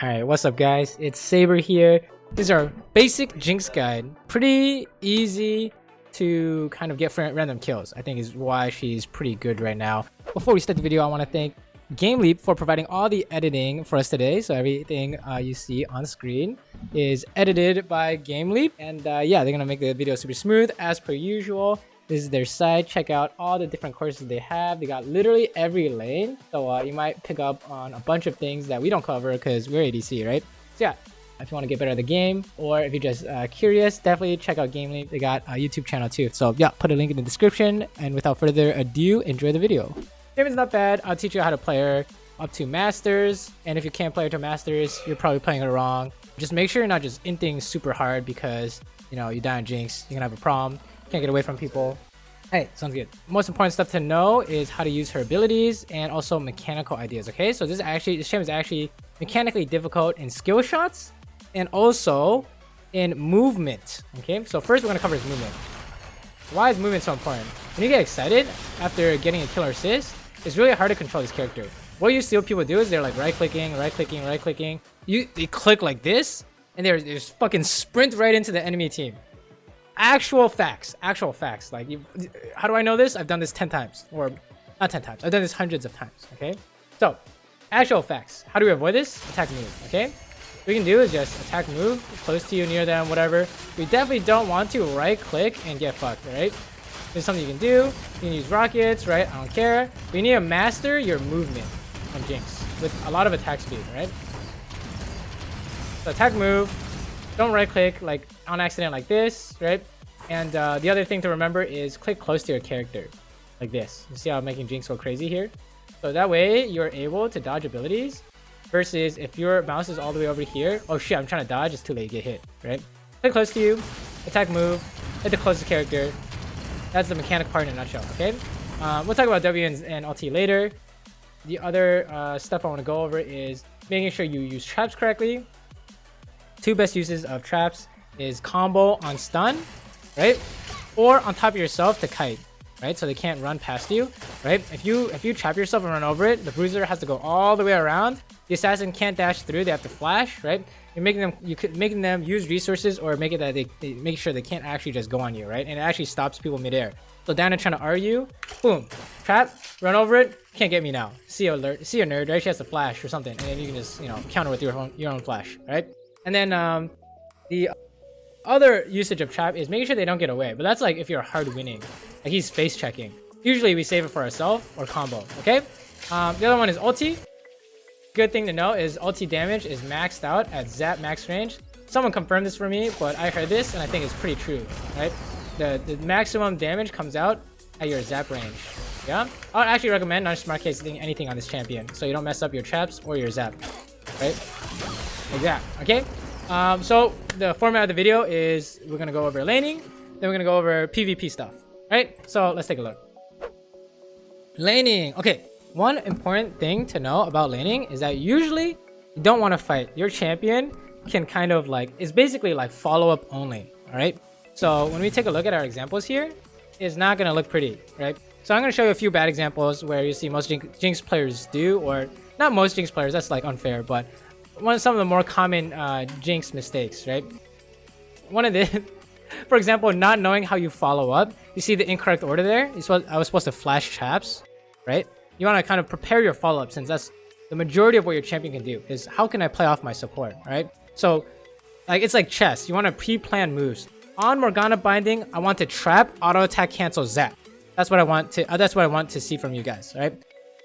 Alright, what's up guys? It's Saber here. This is our basic Jinx guide. Pretty easy to kind of get random kills. I think is why she's pretty good right now. Before we start the video, I want to thank GameLeap for providing all the editing for us today. So everything you see on screen is edited by GameLeap. And yeah, they're going to make the video super smooth as per usual. This is their site. Check out all the different courses they have. They got literally every lane. So you might pick up on a bunch of things that we don't cover because we're ADC, right? So yeah, if you want to get better at the game or if you're just curious, definitely check out GameLeap. They got a YouTube channel too. So yeah, put a link in the description. And without further ado, enjoy the video. Game's not bad. I'll teach you how to play her up to Masters. And if you can't play her to Masters, you're probably playing her wrong. Just make sure you're not just inting super hard because, you know, you die on Jinx. You're going to have a problem. Can't get away from people. Hey, sounds good. Most important stuff to know is how to use her abilities and also mechanical ideas. Okay, so this champ is actually mechanically difficult in skill shots and also in movement. Okay, so first we're gonna cover his movement. Why is movement so important? When you get excited after getting a kill or assist, it's really hard to control this character. What you see people do is they're like right clicking. They click like this, and they just fucking sprint right into the enemy team. Actual facts. Like, how do I know this? I've done this 10 times, or not 10 times. I've done this hundreds of times. Okay, so actual facts. How do we avoid this? Attack move. Okay, what we can do is just attack move close to you, near them, whatever. We definitely don't want to right click and get fucked. Right? There's something you can do. You can use rockets. Right? I don't care. But you need to master your movement on Jinx with a lot of attack speed. Right? So attack move. Don't right click like on accident like this, right? And the other thing to remember is click close to your character like this. You see how I'm making Jinx go crazy here? So that way you're able to dodge abilities versus if your mouse is all the way over here. Oh shit, I'm trying to dodge, it's too late, get hit, right? Click close to you, attack move, hit the closest character. That's the mechanic part in a nutshell, okay? We'll talk about W and LT later. The other stuff I want to go over is making sure you use traps correctly. Two best uses of traps is combo on stun, right? Or on top of yourself to kite, right? So they can't run past you, right? If you trap yourself and run over it, the bruiser has to go all the way around. The assassin can't dash through; they have to flash, right? You're making them use resources or make it that they make sure they can't actually just go on you, right? And it actually stops people midair. So Diana trying to R you, boom, trap, run over it, can't get me now. See a nerd, right? She has to flash or something, and then you can just counter with your own flash, right? And then the other usage of trap is making sure they don't get away. But that's like if you're hard winning. Like he's face checking. Usually we save it for ourselves or combo, okay? The other one is ulti. Good thing to know is ulti damage is maxed out at zap max range. Someone confirmed this for me, but I heard this and I think it's pretty true, right? The maximum damage comes out at your zap range. Yeah? I would actually recommend not smart casing anything on this champion so you don't mess up your traps or your zap, right? Like that, okay? So the format of the video is we're gonna go over laning, then we're gonna go over PvP stuff, right? So let's take a look. Laning. Okay, one important thing to know about laning is that usually you don't want to fight. Your champion can kind of is basically like follow-up only, all right? So when we take a look at our examples here, it's not gonna look pretty, right? So I'm gonna show you a few bad examples where you see most Jinx players do, or not most Jinx players, that's like unfair, but some of the more common Jinx mistakes, right? One of the, for example, not knowing how you follow up. You see the incorrect order there? I was supposed to flash traps, right? You want to kind of prepare your follow-up since that's the majority of what your champion can do is how can I play off my support, right? So it's like chess. You want to pre-plan moves. On Morgana binding, I want to trap, auto attack, cancel, zap. That's what I want to see from you guys, right?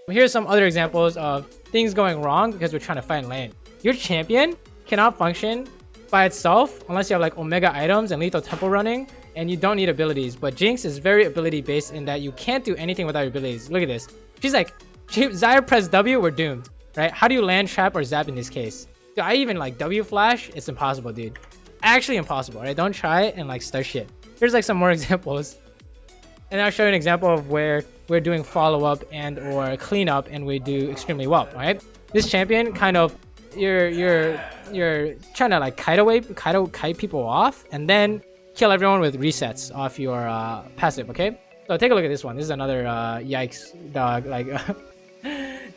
Here's some other examples of things going wrong because we're trying to fight in lane. Your champion cannot function by itself unless you have like Omega items and lethal tempo running, and you don't need abilities. But Jinx is very ability based in that you can't do anything without your abilities. Look at this. She's like, Zyra press W, we're doomed, right? How do you land, trap, or zap in this case? Do I even W flash? It's impossible, dude. Actually impossible, right? Don't try it and start shit. Here's some more examples. And I'll show you an example of where we're doing follow-up and or cleanup and we do extremely well, right? This champion kind of you're trying to kite people off and then kill everyone with resets off your passive, okay? So take a look at this one. This is another yikes dog.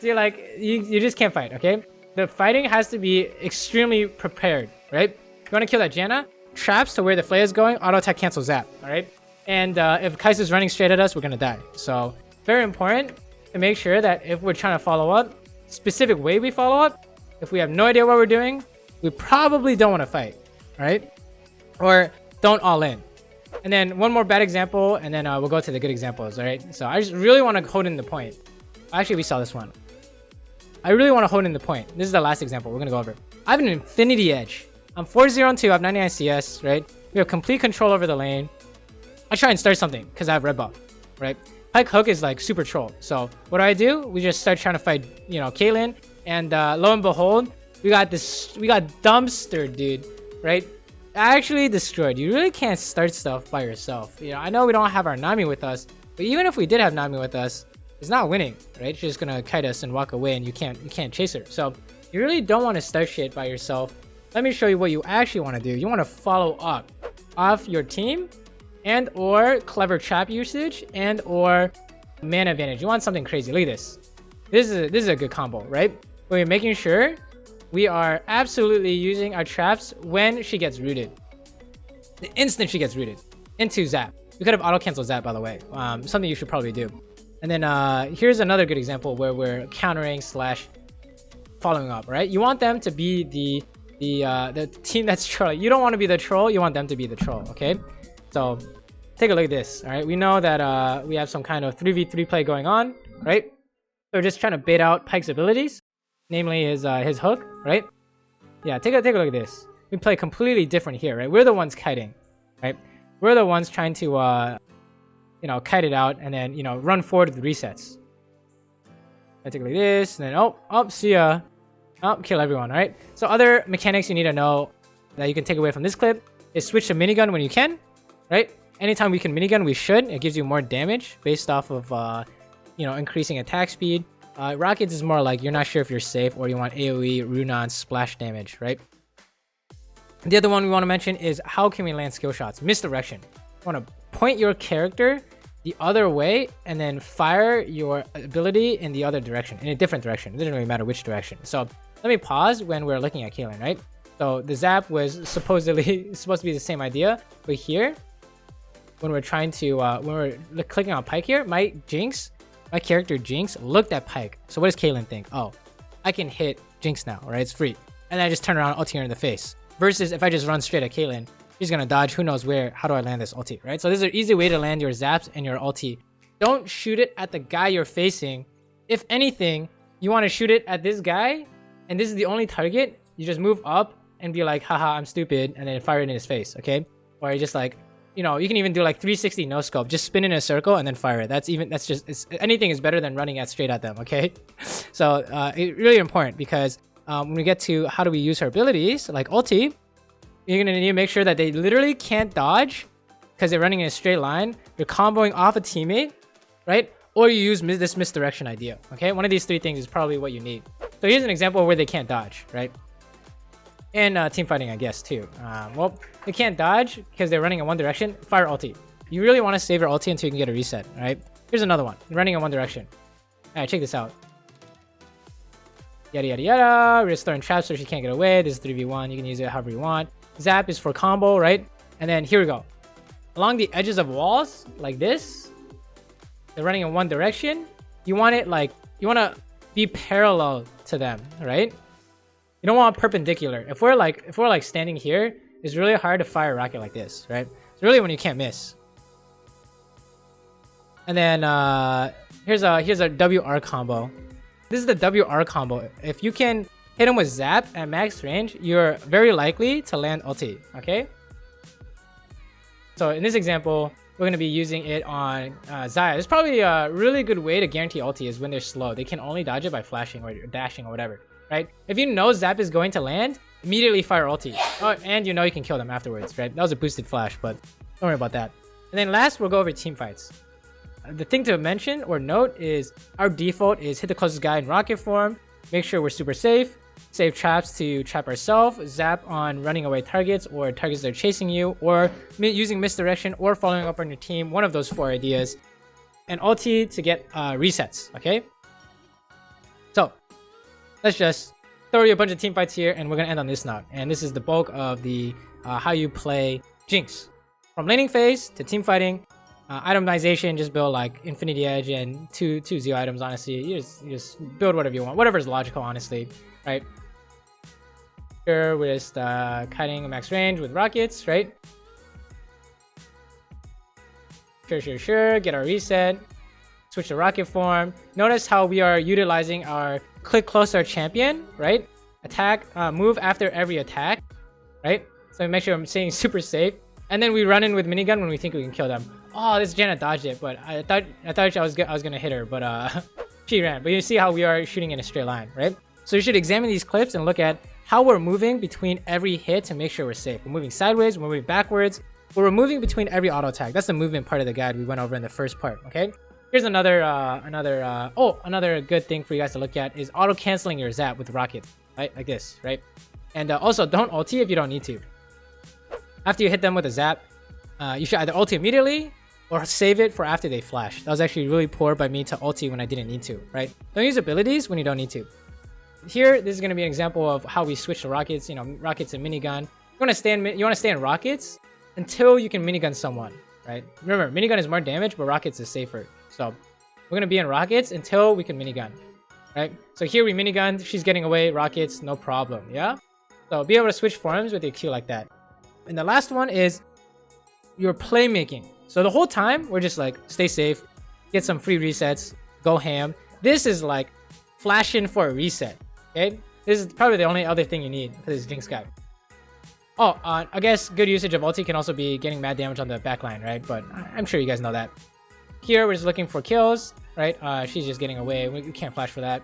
So you just can't fight, okay? the fighting has to be extremely prepared, right? You want to kill that Janna, traps to where the flare is going, auto attack cancel zap, all right? And if Kai'Sa's running straight at us, we're gonna die. So very important to make sure that if we're trying to follow up, specific way we follow up, if we have no idea what we're doing, we probably don't want to fight, all right? Or don't all in. And then one more bad example, and then we'll go to the good examples, all right? So I just really want to hold in the point. Actually, we saw this one. I really want to hold in the point. This is the last example we're going to go over. I have an Infinity Edge. I'm 4-0-2, I have 99 CS, right? We have complete control over the lane. I try and start something because I have red buff, right? Pyke hook is like super troll. So what do? We just start trying to fight, you know, Caitlyn, and lo and behold, we got dumpster, dude, right? Actually destroyed. You really can't start stuff by yourself. You know, I know we don't have our Nami with us, but even if we did have Nami with us, it's not winning, right? She's just gonna kite us and walk away, and you can't chase her. So you really don't want to start shit by yourself. Let me show you what you actually want to do. You want to follow up off your team, and or clever trap usage, and or mana advantage. You want something crazy. Look at this. This is a good combo, right? We're making sure we are absolutely using our traps when she gets rooted. The instant she gets rooted into zap. We could have auto cancel zap, by the way. Something you should probably do. And then here's another good example where we're countering slash following up, right? You want them to be the team that's trolling. You don't want to be the troll. You want them to be the troll, okay? So take a look at this, all right? We know that we have some kind of 3v3 play going on, right? So we're just trying to bait out Pyke's abilities, namely his hook, right? Yeah, take a look at this. We play completely different here, right? We're the ones kiting, right? We're the ones trying to you know, kite it out and then, you know, run forward with the resets. I take a look at this, and then oh, see ya. Oh, kill everyone, right? So other mechanics you need to know that you can take away from this clip is switch to minigun when you can, right? Anytime we can minigun, we should. It gives you more damage based off of, you know, increasing attack speed. Rockets is more like you're not sure if you're safe or you want AoE, rune, splash damage, right? The other one we want to mention is how can we land skill shots? Misdirection. You want to point your character the other way and then fire your ability in the other direction, in a different direction. It doesn't really matter which direction. So let me pause when we're looking at Caitlyn, right? So the zap was supposedly supposed to be the same idea, but here, when we're trying to, when we're clicking on Pyke here, my character Jinx looked at Pyke. So what does Caitlyn think? Oh, I can hit Jinx now, right? It's free. And then I just turn around, ulti her in the face. Versus if I just run straight at Caitlyn, she's gonna dodge, who knows where, how do I land this ulti, right? So this is an easy way to land your zaps and your ulti. Don't shoot it at the guy you're facing. If anything, you wanna shoot it at this guy, and this is the only target, you just move up and be like, haha, I'm stupid, and then fire it in his face, okay? Or you just like, you know, you can even do like 360 no scope, just spin in a circle and then fire it. Anything is better than running straight at them, okay? So it's really important because when we get to how do we use her abilities, like ulti, you're gonna need to make sure that they literally can't dodge because they're running in a straight line. You're comboing off a teammate, right? Or you use this misdirection idea, okay? One of these three things is probably what you need. So here's an example where they can't dodge, right? And team fighting, I guess, too. Well, they can't dodge because they're running in one direction. Fire ulti. You really want to save your ulti until you can get a reset, right? Here's another one. Running in one direction. All right, check this out. Yada, yada, yada. We're just throwing traps so she can't get away. This is 3v1. You can use it however you want. Zap is for combo, right? And then here we go. Along the edges of walls, like this, they're running in one direction. You want it like, you want to be parallel to them, right? You don't want perpendicular. If we're like standing here, it's really hard to fire a rocket like this, right? It's really when you can't miss. And then here's a WR combo. This is the WR combo. If you can hit him with zap at max range, you're very likely to land ulti, okay? So in this example, we're going to be using it on Xayah. There's probably a really good way to guarantee ulti is when they're slow. They can only dodge it by flashing or dashing or whatever, right? If you know zap is going to land, immediately fire ulti. Oh, and you know you can kill them afterwards, right? That was a boosted flash, but don't worry about that. And then last, we'll go over team fights. The thing to mention or note is our default is hit the closest guy in rocket form. Make sure we're super safe. Save traps to trap ourselves, zap on running away targets or targets that are chasing you, or using misdirection or following up on your team, one of those four ideas, and ulti to get resets, okay? So let's just throw you a bunch of team fights here, and we're gonna end on this note. And this is the bulk of the how you play Jinx. From laning phase to team fighting, itemization, just build like Infinity Edge and two Zeo items, honestly. You just build whatever you want. Whatever is logical, honestly, right? Here we're just cutting max range with rockets, right? Sure. Get our reset. Switch to rocket form. Notice how we are utilizing our click close to our champion, right? Attack, move after every attack, right? So make sure I'm staying super safe. And then we run in with minigun when we think we can kill them. Oh, this Janna dodged it, but I thought I was gonna hit her, but she ran. But you see how we are shooting in a straight line, right? So you should examine these clips and look at how we're moving between every hit to make sure we're safe. We're moving sideways, we're moving backwards, but we're moving between every auto attack. That's the movement part of the guide we went over in the first part, okay? Here's another good thing for you guys to look at is auto canceling your zap with rockets, right? Like this, right? And also don't ulti if you don't need to. After you hit them with a zap, you should either ulti immediately or save it for after they flash. That was actually really poor by me to ulti when I didn't need to, right? Don't use abilities when you don't need to. Here, this is going to be an example of how we switch to rockets, you know, rockets and minigun. You want to stay in rockets until you can minigun someone, right? Remember, minigun is more damage, but rockets is safer. So we're going to be in rockets until we can minigun, right? So here we minigun, she's getting away, rockets, no problem, yeah? So be able to switch forms with your Q like that. And the last one is your playmaking. So the whole time, we're just like, stay safe, get some free resets, go ham. This is like flash in for a reset, okay? This is probably the only other thing you need for this Jinx guy. Oh, I guess good usage of ulti can also be getting mad damage on the backline, right? But I'm sure you guys know that. Here, we're just looking for kills, right? She's just getting away. We can't flash for that.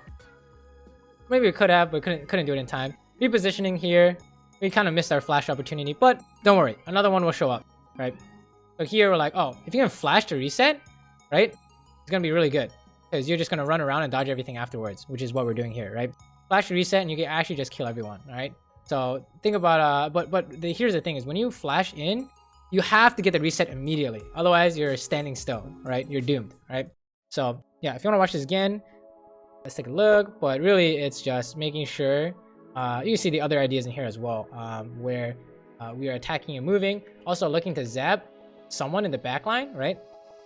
Maybe we could have, but couldn't do it in time. Repositioning here. We kind of missed our flash opportunity, but don't worry. Another one will show up, right? So here, we're like, oh, if you can flash to reset, right? It's going to be really good. Because you're just going to run around and dodge everything afterwards, which is what we're doing here, right? Flash to reset, and you can actually just kill everyone, all right? So think about, here's the thing is when you flash in, you have to get the reset immediately. Otherwise, you're standing still, right? You're doomed, right? So yeah, if you want to watch this again, let's take a look. But really, it's just making sure you see the other ideas in here as well, where we are attacking and moving. Also looking to zap someone in the backline, right?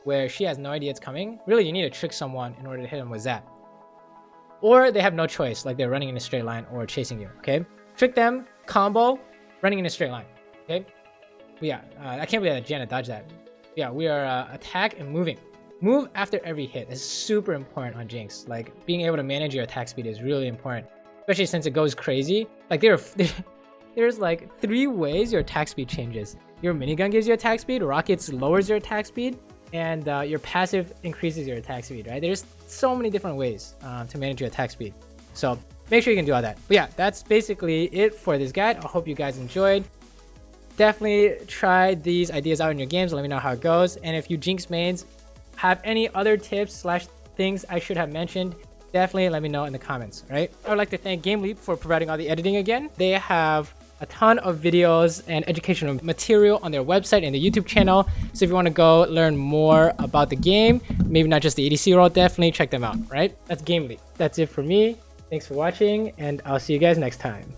Where she has no idea it's coming. Really, you need to trick someone in order to hit them with zap. Or they have no choice, like they're running in a straight line or chasing you, okay? Trick them, combo, running in a straight line, okay? But yeah, I can't believe that Janna dodged that. Yeah, we are attack and moving. Move after every hit is super important on Jinx. Like, being able to manage your attack speed is really important. Especially since it goes crazy. Like, there's like 3 ways your attack speed changes. Your minigun gives you attack speed, rockets lowers your attack speed, and your passive increases your attack speed, right? There's so many different ways to manage your attack speed. So make sure you can do all that. But yeah, that's basically it for this guide. I hope you guys enjoyed. Definitely try these ideas out in your games. Let me know how it goes. And if you Jinx mains have any other tips / things I should have mentioned, definitely let me know in the comments, right? I would like to thank GameLeap for providing all the editing again. They have a ton of videos and educational material on their website and the YouTube channel. So if you want to go learn more about the game, maybe not just the ADC role, definitely check them out, right? That's GameLeap. That's it for me. Thanks for watching, and I'll see you guys next time.